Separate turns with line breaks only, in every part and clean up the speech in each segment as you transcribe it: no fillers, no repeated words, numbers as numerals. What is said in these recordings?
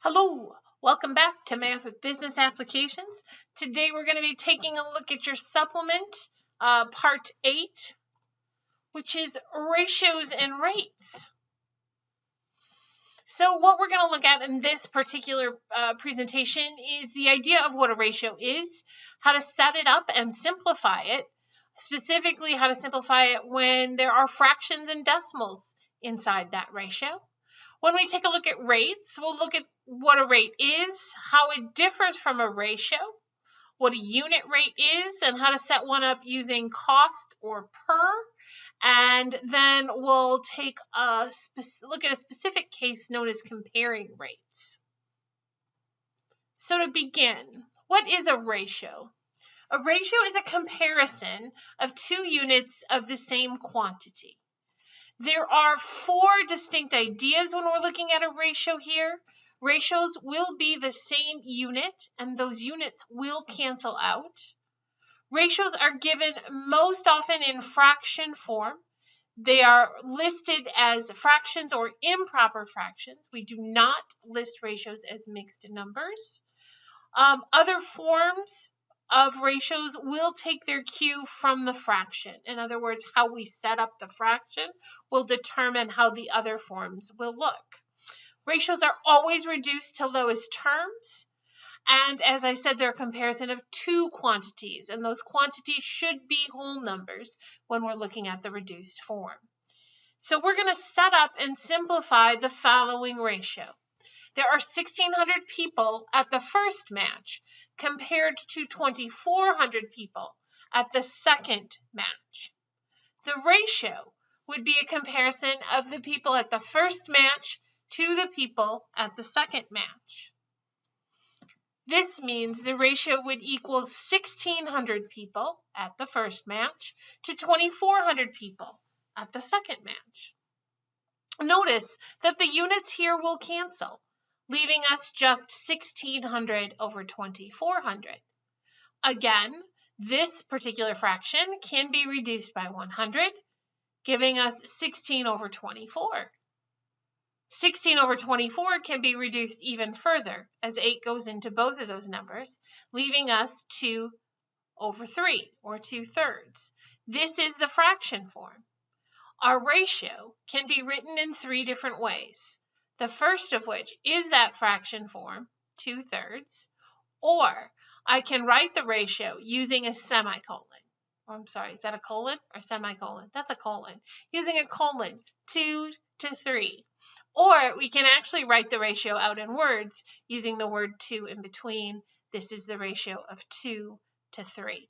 Hello, welcome back to Math with Business Applications. Today we're going to be taking a look at your supplement, part 8, which is ratios and rates. So what we're going to look at in this particular presentation is the idea of what a ratio is, how to set it up and simplify it, specifically how to simplify it when there are fractions and decimals inside that ratio. When we take a look at rates, we'll look at what a rate is, how it differs from a ratio, what a unit rate is, and how to set one up using cost or per. And then we'll take a look at a specific case known as comparing rates. So to begin, what is a ratio? A ratio is a comparison of two units of the same quantity. There are four distinct ideas when we're looking at a ratio here. Ratios will be the same unit, and those units will cancel out. Ratios are given most often in fraction form. They are listed as fractions or improper fractions. We do not list ratios as mixed numbers. Other forms of ratios will take their cue from the fraction. In other words, how we set up the fraction will determine how the other forms will look. Ratios are always reduced to lowest terms. And as I said, they're a comparison of two quantities, and those quantities should be whole numbers when we're looking at the reduced form. So we're going to set up and simplify the following ratio. There are 1,600 people at the first match compared to 2,400 people at the second match. The ratio would be a comparison of the people at the first match to the people at the second match. This means the ratio would equal 1,600 people at the first match to 2,400 people at the second match. Notice that the units here will cancel, leaving us just 1,600 over 2,400. Again, this particular fraction can be reduced by 100, giving us 16 over 24. 16 over 24 can be reduced even further as 8 goes into both of those numbers, leaving us 2 over 3, or 2/3. This is the fraction form. Our ratio can be written in three different ways. The first of which is that fraction form, 2/3, or I can write the ratio using a semicolon. I'm sorry, is that a colon or semicolon? That's a colon. Using a colon, 2 to 3. Or we can actually write the ratio out in words using the word 2 in between. This is the ratio of 2 to 3.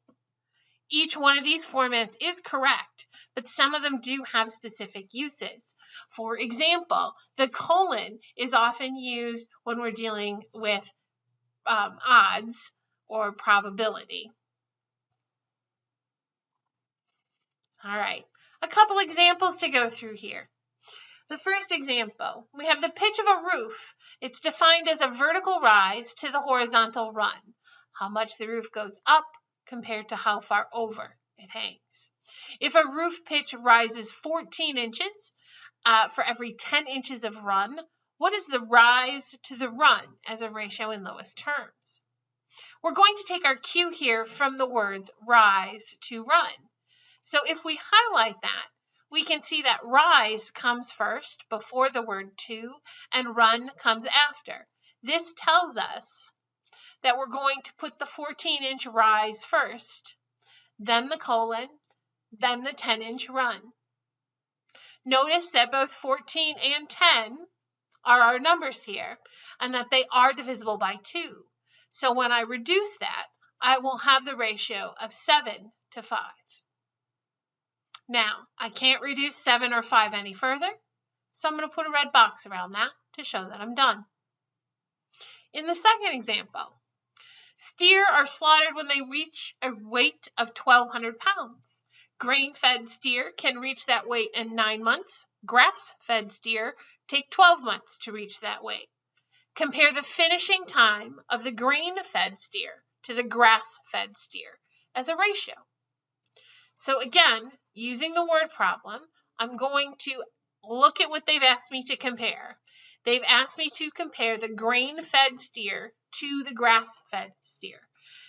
Each one of these formats is correct, but some of them do have specific uses. For example, the colon is often used when we're dealing with odds or probability. All right, a couple examples to go through here. The first example, we have the pitch of a roof. It's defined as a vertical rise to the horizontal run, how much the roof goes up compared to how far over it hangs. If a roof pitch rises 14 inches for every 10 inches of run, what is the rise to the run as a ratio in lowest terms? We're going to take our cue here from the words rise to run. So if we highlight that, we can see that rise comes first before the word to, and run comes after. This tells us that we're going to put the 14-inch rise first, then the colon, then the 10-inch run. Notice that both 14 and 10 are our numbers here, and that they are divisible by 2. So when I reduce that, I will have the ratio of 7 to 5. Now, I can't reduce 7 or 5 any further, so I'm going to put a red box around that to show that I'm done. In the second example, steer are slaughtered when they reach a weight of 1,200 pounds. Grain-fed steer can reach that weight in 9 months. Grass-fed steer take 12 months to reach that weight. Compare the finishing time of the grain-fed steer to the grass-fed steer as a ratio. So again, using the word problem, I'm going to look at what they've asked me to compare. They've asked me to compare the grain-fed steer to the grass-fed steer.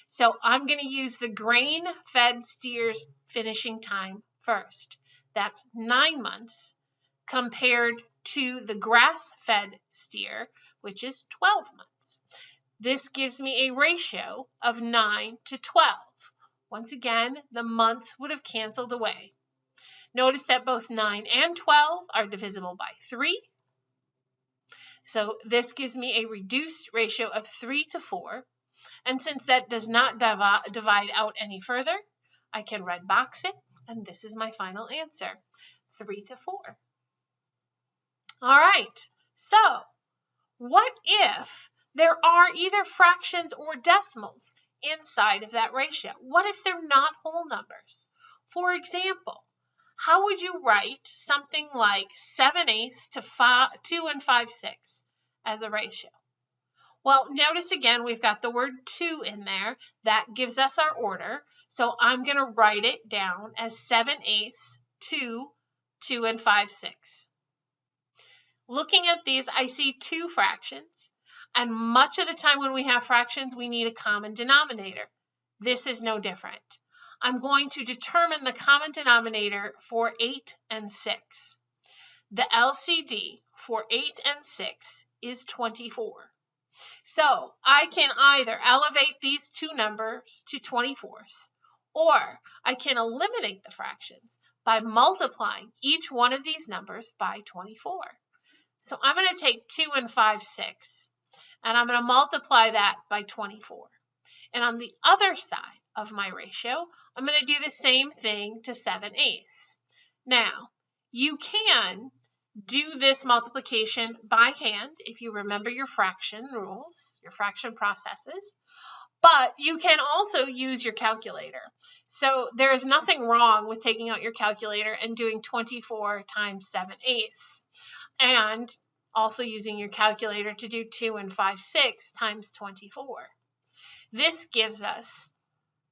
So I'm going to use the grain-fed steer's finishing time first. That's 9 months compared to the grass-fed steer, which is 12 months. This gives me a ratio of 9 to 12. Once again, the months would have canceled away. Notice that both 9 and 12 are divisible by 3. So this gives me a reduced ratio of 3 to 4. And since that does not divide out any further, I can red box it, and this is my final answer, 3 to 4. All right, so what if there are either fractions or decimals inside of that ratio? What if they're not whole numbers? For example, how would you write something like 7/8 to 2 5/6 as a ratio? Well, notice again, we've got the word 2 in there. That gives us our order. So I'm going to write it down as 7/8 to 2 5/6. Looking at these, I see two fractions. And much of the time when we have fractions, we need a common denominator. This is no different. I'm going to determine the common denominator for 8 and 6. The LCD for 8 and 6 is 24. So I can either elevate these two numbers to 24s, or I can eliminate the fractions by multiplying each one of these numbers by 24. So I'm going to take 2 5/6, and I'm going to multiply that by 24. And on the other side of my ratio, I'm going to do the same thing to 7/8. Now, you can do this multiplication by hand if you remember your fraction rules, your fraction processes, but you can also use your calculator. So there is nothing wrong with taking out your calculator and doing 24 times 7/8, and also using your calculator to do 2 5/6 times 24. This gives us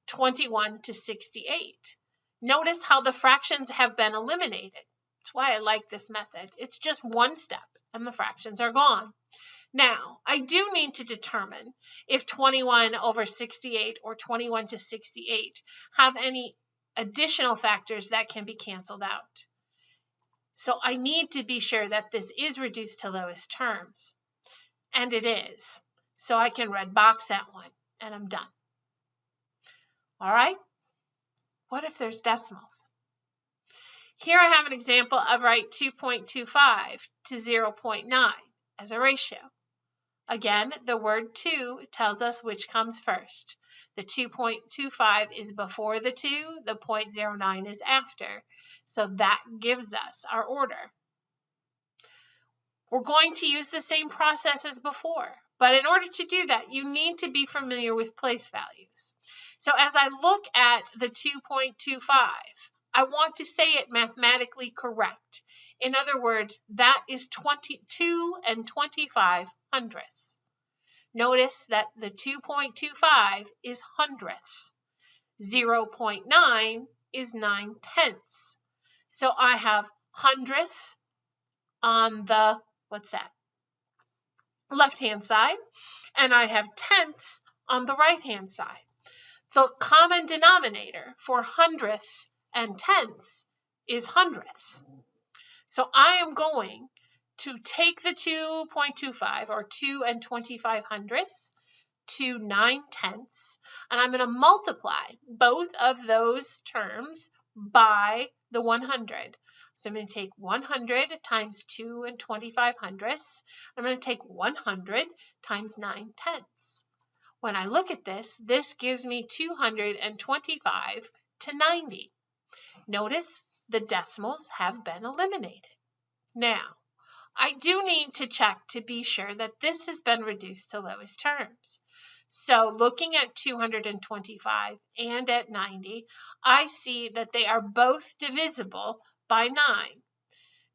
21 to 68. Notice how the fractions have been eliminated. That's why I like this method. It's just one step and the fractions are gone. Now, I do need to determine if 21 over 68 or 21 to 68 have any additional factors that can be canceled out. So I need to be sure that this is reduced to lowest terms. And it is. So I can red box that one, and I'm done. All right? What if there's decimals? Here I have an example of write 2.25 to 0.9 as a ratio. Again, the word 2 tells us which comes first. The 2.25 is before the 2, the 0.09 is after. So that gives us our order. We're going to use the same process as before, but in order to do that, you need to be familiar with place values. So as I look at the 2.25, I want to say it mathematically correct. In other words, that is 22 25 hundredths. Notice that the 2.25 is hundredths. 0.9 is 9/10. So I have hundredths on the, left-hand side, and I have tenths on the right-hand side. The common denominator for hundredths and tenths is hundredths. So I am going to take the 2.25 or 2 25 hundredths to 9/10, and I'm going to multiply both of those terms by the 100. So I'm going to take 100 times 2 25 hundredths. I'm going to take 100 times 9/10. When I look at this, this gives me 225 to 90. Notice the decimals have been eliminated. Now, I do need to check to be sure that this has been reduced to lowest terms. So looking at 225 and at 90, I see that they are both divisible by 9.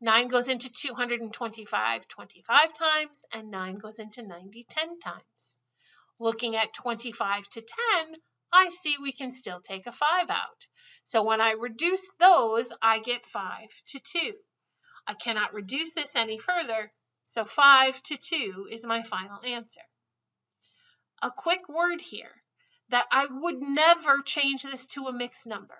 9 goes into 225 25 times, and 9 goes into 90 10 times. Looking at 25 to 10, I see we can still take a 5 out. So when I reduce those, I get 5 to 2. I cannot reduce this any further, so 5 to 2 is my final answer. A quick word here that I would never change this to a mixed number.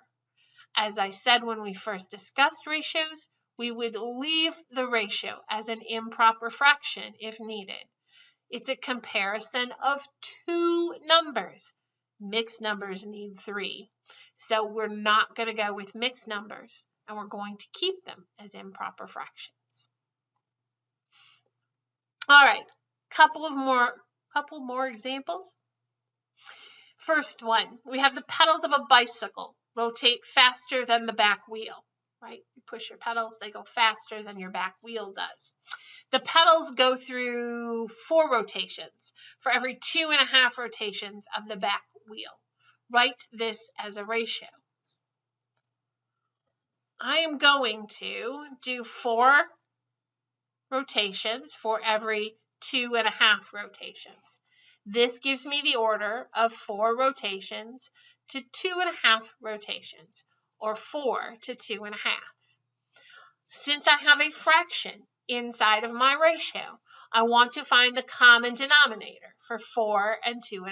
As I said when we first discussed ratios, we would leave the ratio as an improper fraction if needed. It's a comparison of two numbers. Mixed numbers need 3. So we're not going to go with mixed numbers, and we're going to keep them as improper fractions. All right, couple more examples. First one, we have the pedals of a bicycle rotate faster than the back wheel, right? You push your pedals, they go faster than your back wheel does. The pedals go through 4 rotations for every 2.5 rotations of the back wheel. Write this as a ratio. I am going to do 4 rotations for every 2.5 rotations. This gives me the order of 4 rotations to 2.5 rotations, or 4 to 2.5. Since I have a fraction inside of my ratio, I want to find the common denominator for 4 and 2.5.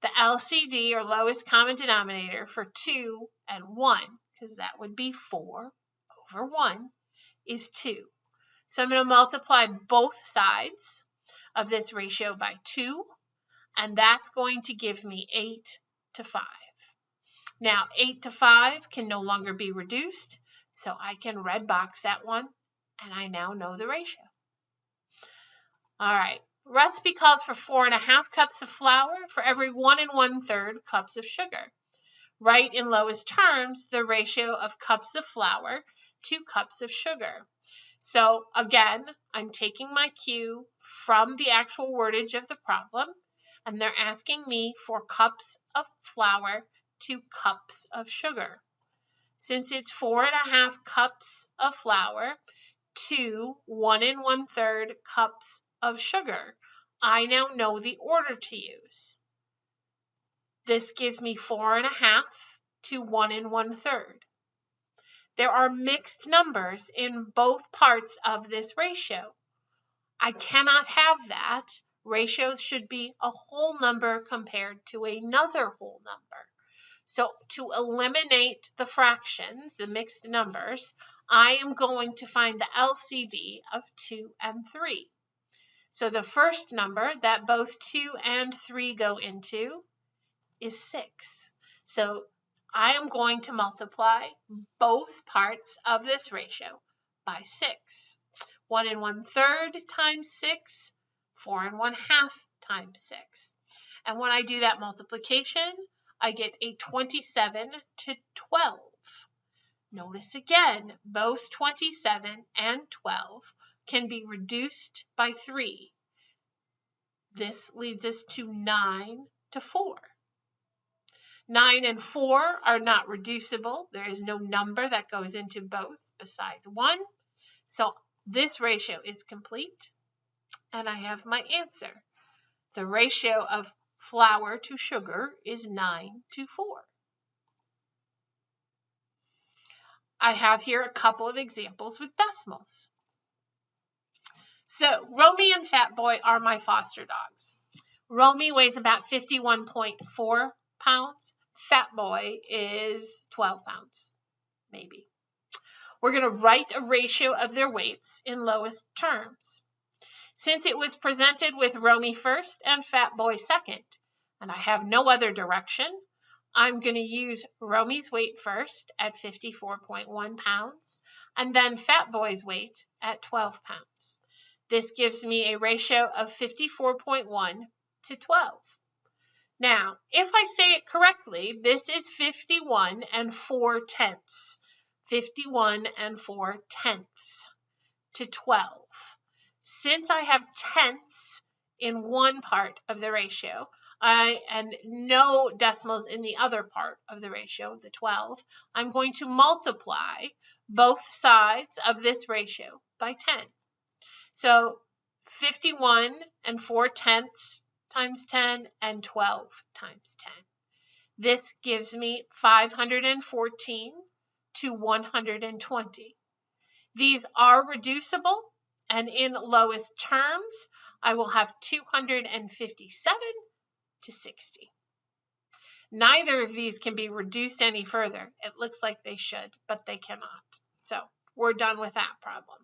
The LCD, or lowest common denominator, for 2 and 1, because that would be 4 over 1, is 2. So I'm going to multiply both sides of this ratio by 2, and that's going to give me 8 to 5. Now, 8 to 5 can no longer be reduced, so I can red box that one, and I now know the ratio. All right, recipe calls for 4.5 cups of flour for every 1 1/3 cups of sugar. Write in lowest terms the ratio of cups of flour to cups of sugar. So again, I'm taking my cue from the actual wordage of the problem, and they're asking me for cups of flour to cups of sugar. Since it's 4.5 cups of flour to 1 1/3 cups of sugar, I now know the order to use. This gives me 4.5 to 1 1/3. There are mixed numbers in both parts of this ratio. I cannot have that. Ratios should be a whole number compared to another whole number. So to eliminate the fractions, the mixed numbers, I am going to find the LCD of 2 and 3. So the first number that both 2 and 3 go into is 6. So I am going to multiply both parts of this ratio by 6. 1 1/3 times 6, 4 1/2 times 6. And when I do that multiplication, I get a 27 to 12. Notice again, both 27 and 12 can be reduced by 3. This leads us to 9 to 4. 9 and 4 are not reducible. There is no number that goes into both besides 1. So this ratio is complete, and I have my answer. The ratio of flour to sugar is 9 to 4. I have here a couple of examples with decimals. So Romy and Fat Boy are my foster dogs. Romy weighs about 51.4 pounds. Fat Boy is 12 pounds, maybe. We're going to write a ratio of their weights in lowest terms. Since it was presented with Romy first and Fat Boy second, and I have no other direction, I'm going to use Romy's weight first at 54.1 pounds, and then Fat Boy's weight at 12 pounds. This gives me a ratio of 54.1 to 12. Now, if I say it correctly, this is 51 and 4/10. 51 and 4/10 to 12. Since I have tenths in one part of the ratio, and no decimals in the other part of the ratio, the 12, I'm going to multiply both sides of this ratio by 10. So 51 and 4/10 times 10 and 12 times 10. This gives me 514 to 120. These are reducible, and in lowest terms, I will have 257 to 60. Neither of these can be reduced any further. It looks like they should, but they cannot. So we're done with that problem.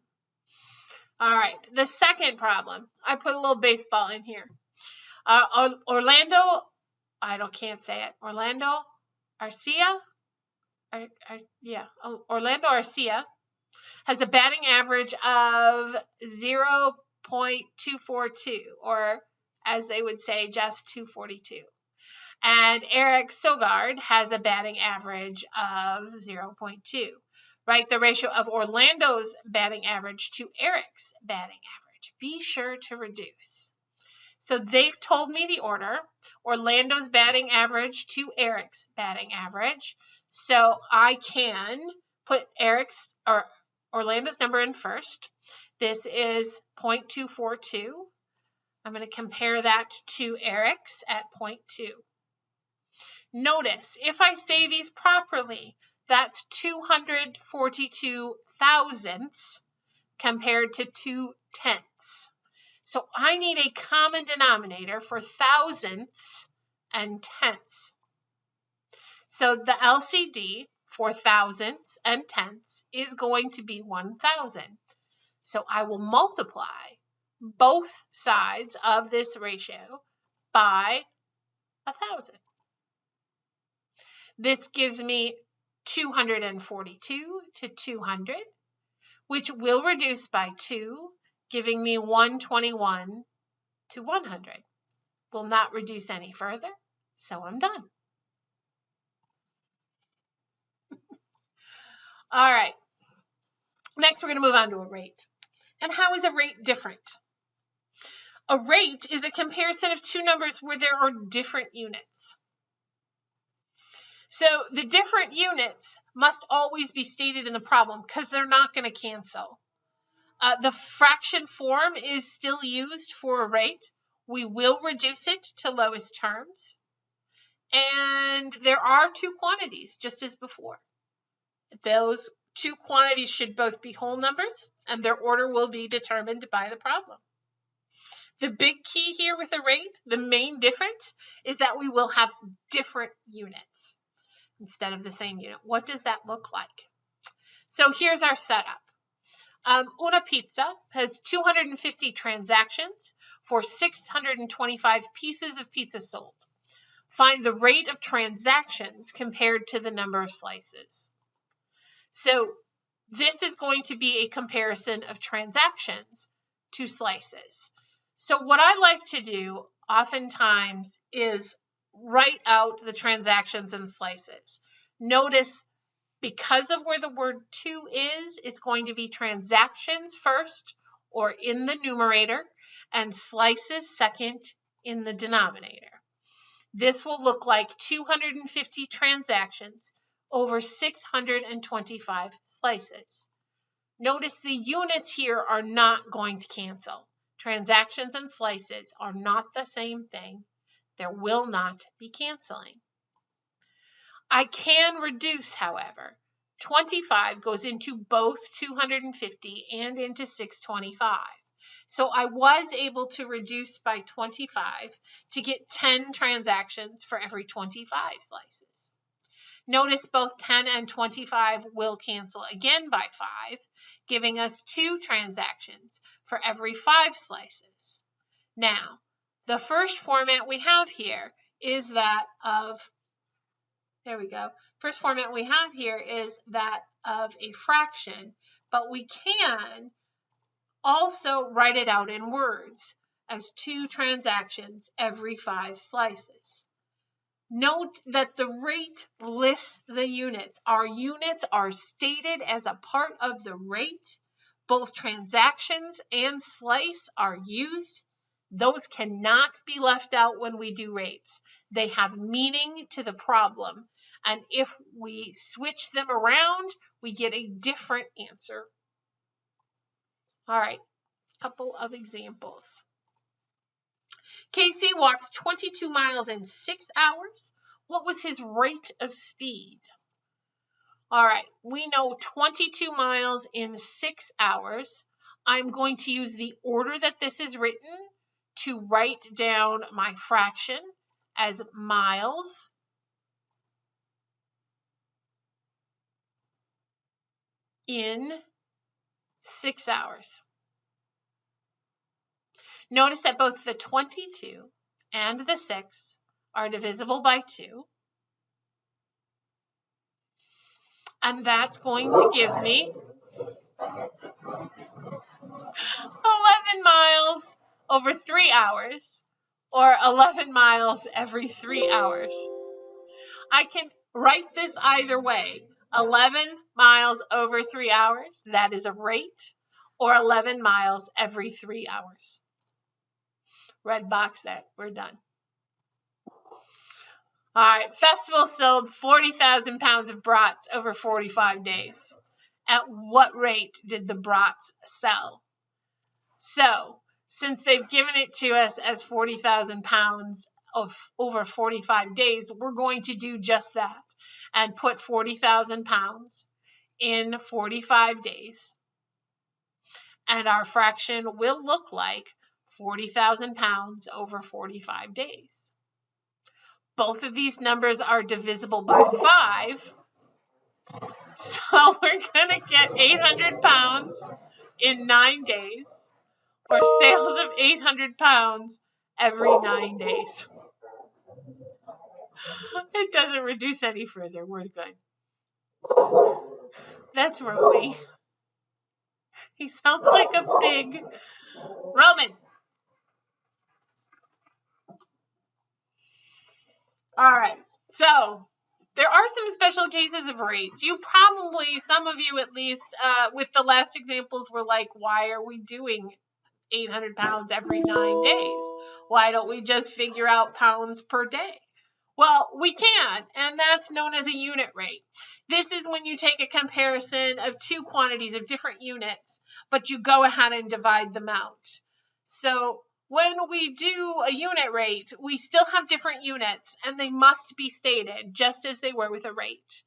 All right, the second problem. I put a little baseball in here. Orlando, can't say it. Orlando Arcia? Orlando Arcia has a batting average of 0.242, or as they would say, just 242. And Eric Sogard has a batting average of 0.2. Right, the ratio of Orlando's batting average to Eric's batting average. Be sure to reduce. So they've told me the order. Orlando's batting average to Eric's batting average. So I can put Orlando's number in first. This is 0.242. I'm going to compare that to Eric's at 0.2. Notice, if I say these properly, that's 242 thousandths compared to 2 tenths. So I need a common denominator for thousandths and tenths. So the LCD for thousandths and tenths is going to be 1,000. So I will multiply both sides of this ratio by 1,000. This gives me 242 to 200, which will reduce by 2, giving me 121 to 100. Will not reduce any further, so I'm done. All right. Next, we're going to move on to a rate. And how is a rate different? A rate is a comparison of two numbers where there are different units. So the different units must always be stated in the problem because they're not going to cancel. The fraction form is still used for a rate. We will reduce it to lowest terms. And there are two quantities, just as before. Those two quantities should both be whole numbers, and their order will be determined by the problem. The big key here with a rate, the main difference, is that we will have different units instead of the same unit. What does that look like? So here's our setup. Una Pizza has 250 transactions for 625 pieces of pizza sold. Find the rate of transactions compared to the number of slices. So this is going to be a comparison of transactions to slices. So what I like to do oftentimes is write out the transactions and slices. Notice, because of where the word to is, it's going to be transactions first or in the numerator and slices second in the denominator. This will look like 250 transactions over 625 slices. Notice the units here are not going to cancel. Transactions and slices are not the same thing. There will not be canceling. I can reduce, however. 25 goes into both 250 and into 625. So I was able to reduce by 25 to get 10 transactions for every 25 slices. Notice both 10 and 25 will cancel again by 5, giving us 2 transactions for every 5 slices. Now, the first format we have here is that of, First format we have here is that of a fraction, but we can also write it out in words as 2 transactions every 5 slices. Note that the rate lists the units. Our units are stated as a part of the rate. Both transactions and slice are used. Those cannot be left out when we do rates. They have meaning to the problem. And if we switch them around, we get a different answer. All right, a couple of examples. Casey walked 22 miles in 6 hours. What was his rate of speed? All right, we know 22 miles in 6 hours. I'm going to use the order that this is written to write down my fraction as miles in 6 hours. Notice that both the 22 and the 6 are divisible by 2. And that's going to give me 11 miles over 3 hours, or 11 miles every 3 hours. I can write this either way. 11 miles over 3 hours, that is a rate, or 11 miles every 3 hours. Red box that, we're done. All right, Festival sold 40,000 pounds of brats over 45 days. At what rate did the brats sell? So, since they've given it to us as 40,000 pounds of over 45 days, we're going to do just that and put 40,000 pounds in 45 days. And our fraction will look like 40,000 pounds over 45 days. Both of these numbers are divisible by 5. So we're going to get 800 pounds in 9 days, or sales of 800 pounds every 9 days. It doesn't reduce any further. We're good. That's Romy. He sounds like a pig. Roman. All right. So there are some special cases of rates. You probably, some of you at least, with the last examples were like, why are we doing 800 pounds every 9 days? Why don't we just figure out pounds per day? Well, we can, and that's known as a unit rate. This is when you take a comparison of two quantities of different units, but you go ahead and divide them out. So when we do a unit rate, we still have different units, and they must be stated just as they were with a rate.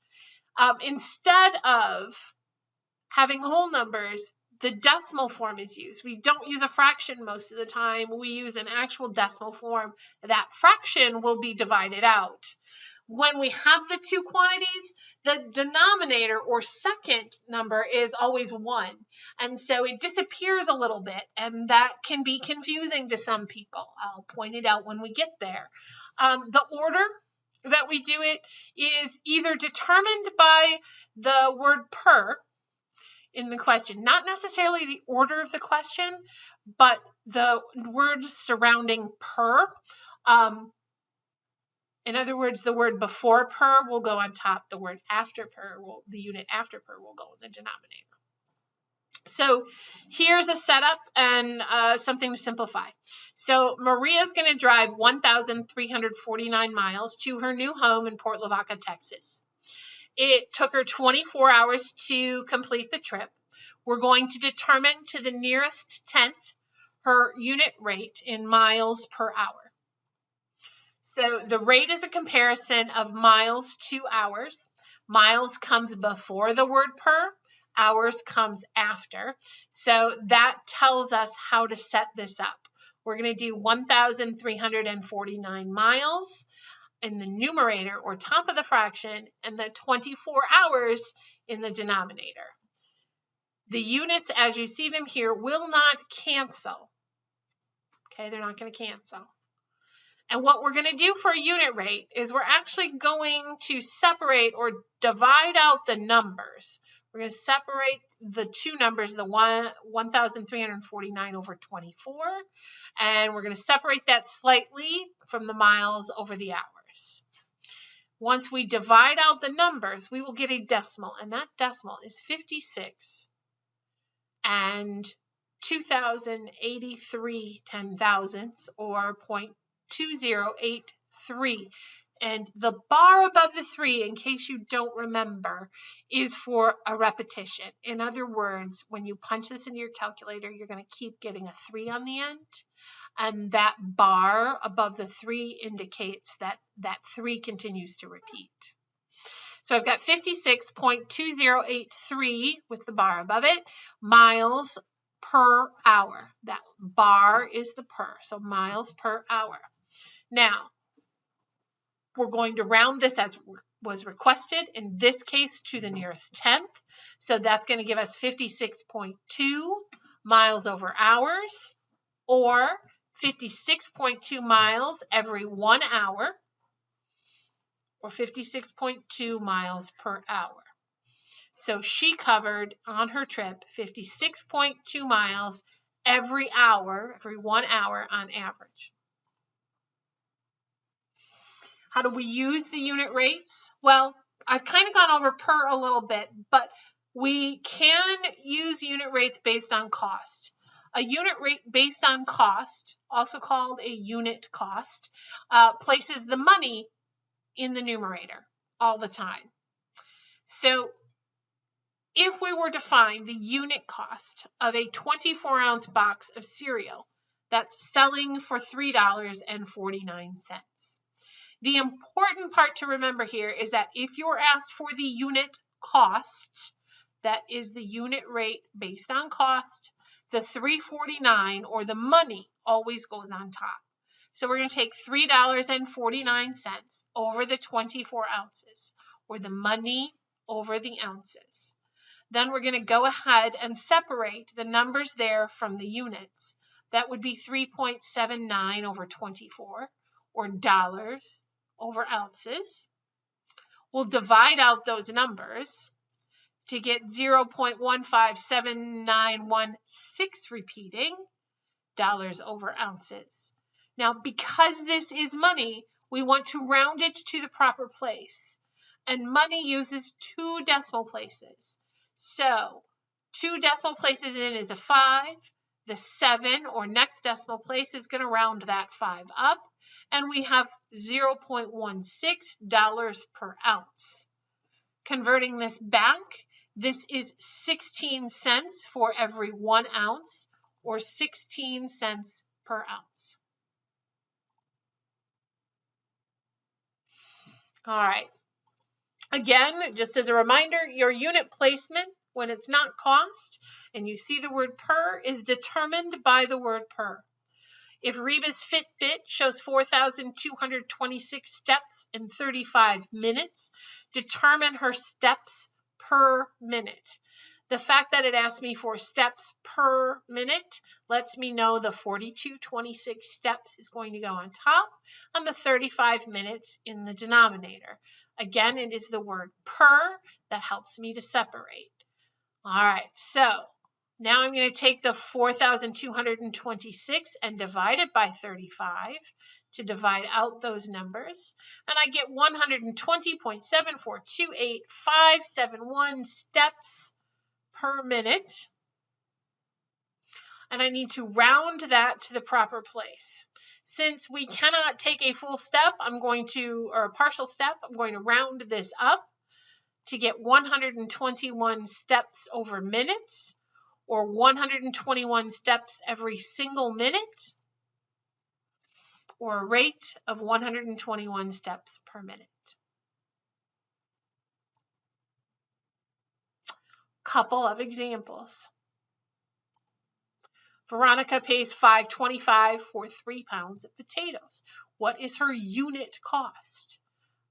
Instead of having whole numbers, the decimal form is used. We don't use a fraction most of the time. We use an actual decimal form. That fraction will be divided out. When we have the two quantities, the denominator or second number is always 1. And so it disappears a little bit, and that can be confusing to some people. I'll point it out when we get there. The order that we do it is either determined by the word per in the question, not necessarily the order of the question, but the words surrounding per. In other words, the word before per will go on top. The word after per, the unit after per will go in the denominator. So here's a setup and something to simplify. So Maria's going to drive 1,349 miles to her new home in Port Lavaca, Texas. It took her 24 hours to complete the trip. We're going to determine to the nearest tenth her unit rate in miles per hour. So the rate is a comparison of miles to hours. Miles comes before the word per, hours comes after. So that tells us how to set this up. We're going to do 1,349 miles in the numerator or top of the fraction, and the 24 hours in the denominator. The units, as you see them here, will not cancel. Okay, they're not going to cancel. And what we're going to do for a unit rate is we're actually going to separate or divide out the numbers. We're going to separate the two numbers, the 1,349 over 24, and we're going to separate that slightly from the miles over the hours. Once we divide out the numbers, we will get a decimal, and that decimal is 56 and 2,083 10,000ths, or 0.2083. And the bar above the 3, in case you don't remember, is for a repetition. In other words, when you punch this into your calculator, you're going to keep getting a 3 on the end. And that bar above the 3 indicates that that 3 continues to repeat. So I've got 56.2083 with the bar above it, miles per hour. That bar is the per, so miles per hour. Now, we're going to round this as was requested, in this case to the nearest tenth. So that's going to give us 56.2 miles over hours, or 56.2 miles every 1 hour, or 56.2 miles per hour. So she covered on her trip 56.2 miles every hour, every 1 hour on average. How do we use the unit rates? Well, I've kind of gone over per a little bit, but we can use unit rates based on cost. A unit rate based on cost, also called a unit cost, places the money in the numerator all the time. So if we were to find the unit cost of a 24-ounce box of cereal that's selling for $3.49. The important part to remember here is that if you're asked for the unit cost, that is the unit rate based on cost, the $3.49 or the money always goes on top. So we're going to take $3.49 over the 24 ounces, or the money over the ounces. Then we're going to go ahead and separate the numbers there from the units. That would be 3.79 over 24, or dollars over ounces. We'll divide out those numbers to get 0.157916 repeating, dollars over ounces. Now, because this is money, we want to round it to the proper place. And money uses 2 decimal places. So 2 decimal places in is a 5. The 7 or next decimal place is going to round that 5 up. And we have $0.16 per ounce. Converting this back, this is 16 cents for every 1 ounce, or 16 cents per ounce. All right. Again, just as a reminder, your unit placement, when it's not cost, and you see the word per, is determined by the word per. If Reba's Fitbit shows 4,226 steps in 35 minutes, determine her steps per minute. The fact that it asked me for steps per minute lets me know the 4,226 steps is going to go on top and the 35 minutes in the denominator. Again, it is the word per that helps me to separate. All right, so now I'm going to take the 4,226 and divide it by 35 to divide out those numbers. And I get 120.7428571 steps per minute. And I need to round that to the proper place. Since we cannot take a full step, or a partial step, I'm going to round this up to get 121 steps over minutes, or 121 steps every single minute, or a rate of 121 steps per minute. Couple of examples. Veronica pays $5.25 for 3 pounds of potatoes. What is her unit cost?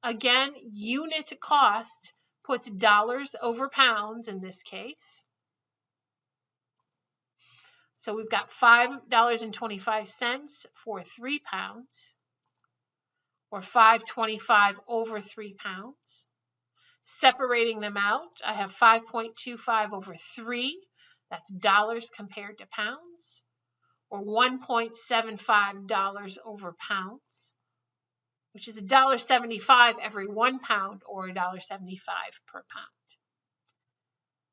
Again, unit cost puts dollars over pounds in this case. So we've got $5.25 for 3 pounds, or $5.25 over 3 pounds. Separating them out, I have 5.25 over 3. That's dollars compared to pounds, or $1.75 over pounds, which is $1.75 every 1 pound, or $1.75 per pound.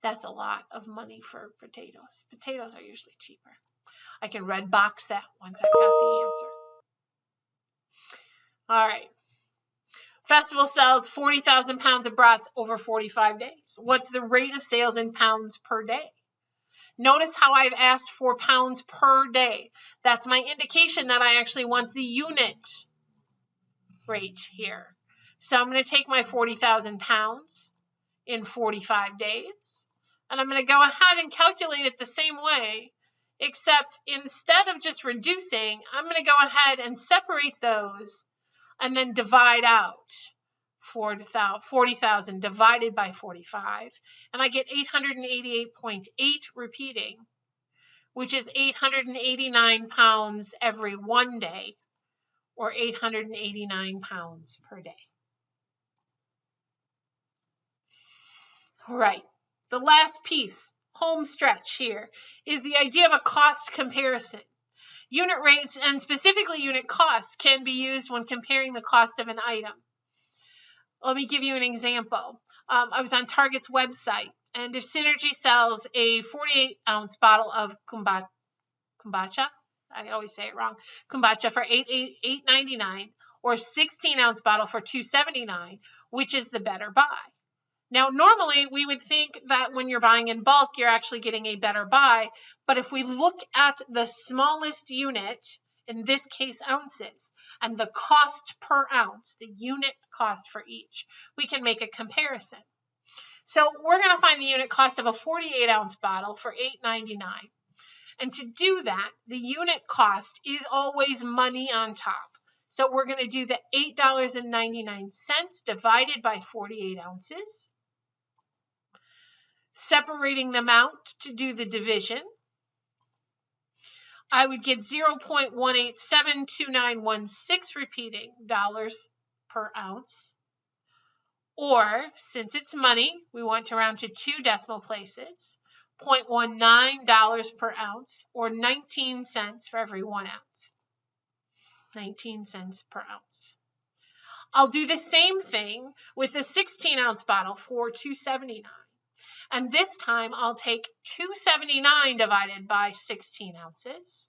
That's a lot of money for potatoes. Potatoes are usually cheaper. I can red box that once I've got the answer. All right. Festival sells 40,000 pounds of brats over 45 days. What's the rate of sales in pounds per day? Notice how I've asked for pounds per day. That's my indication that I actually want the unit rate here. So I'm going to take my 40,000 pounds in 45 days, and I'm going to go ahead and calculate it the same way, except instead of just reducing, I'm going to go ahead and separate those and then divide out 40,000 divided by 45, and I get 888.8 repeating, which is 889 pounds every 1 day, or 889 pounds per day. All right, the last piece, home stretch here, is the idea of a cost comparison. Unit rates, and specifically unit costs, can be used when comparing the cost of an item. Let me give you an example. I was on Target's website, and if Synergy sells a 48-ounce bottle of kombucha, I always say it wrong, kombucha for $8.99, or a 16-ounce bottle for $2.79, which is the better buy? Now, normally we would think that when you're buying in bulk, you're actually getting a better buy. But if we look at the smallest unit, in this case ounces, and the cost per ounce, the unit cost for each, we can make a comparison. So we're going to find the unit cost of a 48-ounce bottle for $8.99. And to do that, the unit cost is always money on top. So we're going to do the $8.99 divided by 48 ounces. Separating them out to do the division, I would get 0.1872916 repeating dollars per ounce. Or, since it's money, we want to round to 2 decimal places, $0.19 per ounce, or 19 cents for every 1 ounce. 19 cents per ounce. I'll do the same thing with a 16-ounce bottle for $2.79. And this time I'll take $2.79 divided by 16 ounces.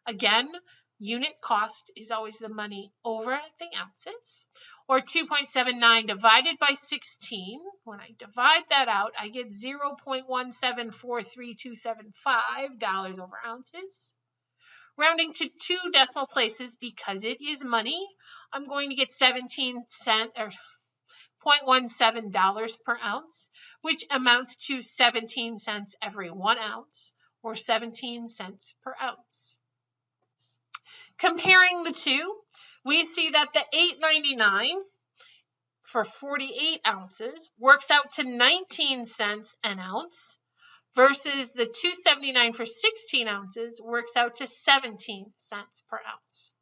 Again, unit cost is always the money over the ounces. Or 2.79 divided by 16. When I divide that out, I get 0.1743275 over ounces. Rounding to 2 decimal places because it is money, I'm going to get 17 cents or $0.17 per ounce, which amounts to 17 cents every 1 ounce, or 17 cents per ounce. Comparing the two, we see that the $8.99 for 48 ounces works out to 19 cents an ounce, versus the $2.79 for 16 ounces works out to 17 cents per ounce.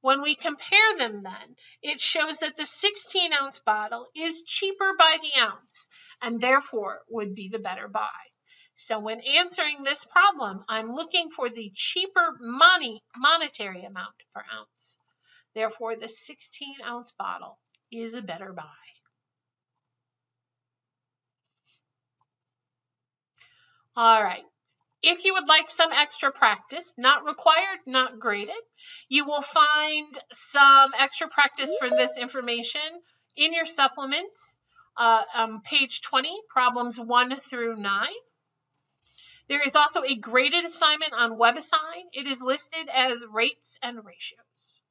When we compare them then, it shows that the 16-ounce bottle is cheaper by the ounce and therefore would be the better buy. So when answering this problem, I'm looking for the cheaper monetary amount per ounce. Therefore, the 16-ounce bottle is a better buy. All right. If you would like some extra practice, not required, not graded, you will find some extra practice for this information in your supplement, page 20, problems 1 through 9. There is also a graded assignment on WebAssign. It is listed as rates and ratios.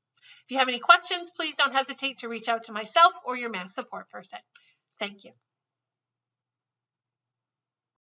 If you have any questions, please don't hesitate to reach out to myself or your math support person. Thank you.